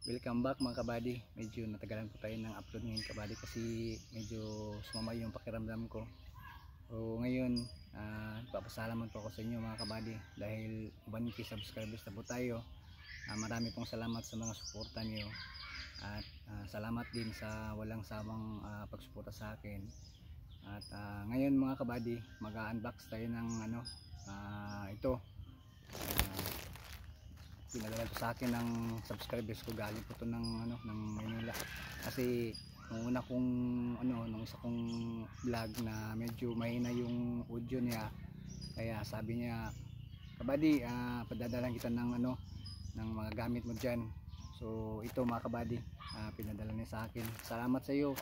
Welcome back mga kabady. Medyo natagalan ko tayo ng upload ngayon kabady kasi medyo sumama yung pakiramdam ko. So ngayon, papasalamat po ako sa inyo mga kabady dahil 1K subscribers na po tayo. Marami pong salamat sa mga suporta niyo at salamat din sa walang sawang pagsuporta sa akin. At ngayon mga kabady, mag-unbox tayo ng ito. Pinadala to sa akin ng subscribers ko, galing po to ng Manila. Kasi nung una kong nung isa kong vlog na medyo mahina yung audio niya, kaya sabi niya, kabady, padadalan kita ng ng mga gamit mo diyan. So ito mga kabady, pinadala niya sa akin. Salamat sa iyo,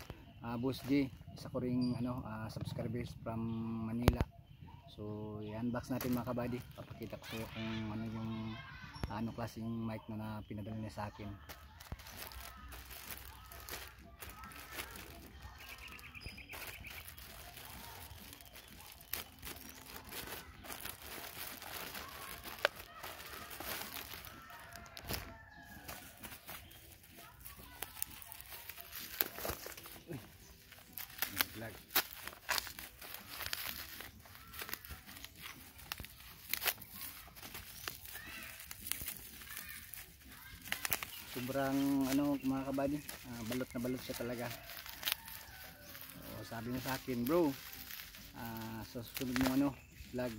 Boss G. Isa ko ring subscribers from Manila. So i-unbox natin mga kabady. Papakita ko sa iyo kung ano yung klaseng mic na pinadala niya sa akin. Vlog. Sobrang mga kabady, balot na balot siya talaga. So, sabi mo sa akin, bro, sa susunod mo vlog,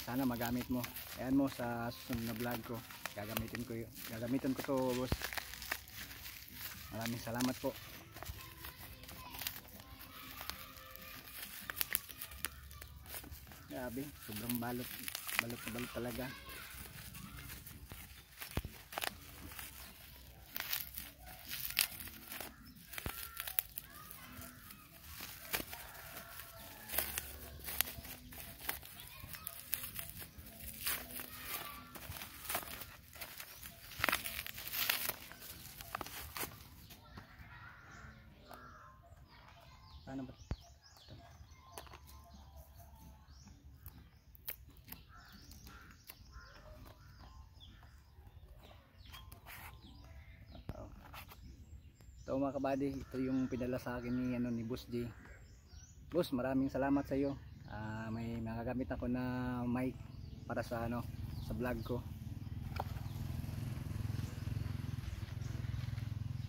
sana magamit mo. Ayan mo, sa susunod na vlog ko, gagamitin ko to, boss. Maraming salamat po. Grabe, sobrang balot na balot talaga. Paano ba? Ito mga kabady, ito yung pinadala sa akin ni Boss G. Boss, maraming salamat sa iyo. May magagamit ako na mic para sa sa vlog ko.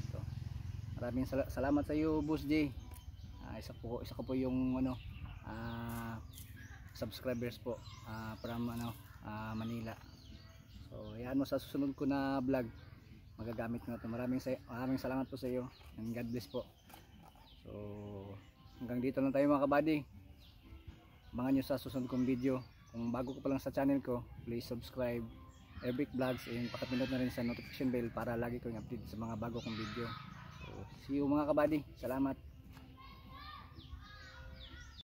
Ito. Maraming salamat sa iyo, Boss G. Isa ko po yung subscribers po from Manila. So yan mo, sa susunod ko na vlog magagamit ko na ito. Maraming salamat po sa iyo and God bless po. So hanggang dito lang tayo mga kabady. Abangan nyo sa susunod kong video. Kung bago ko pa lang sa channel ko, please subscribe Airbrick Vlogs and pakipindot na rin sa notification bell para lagi ko yung update sa mga bago kong video. So see you mga kabady. Salamat.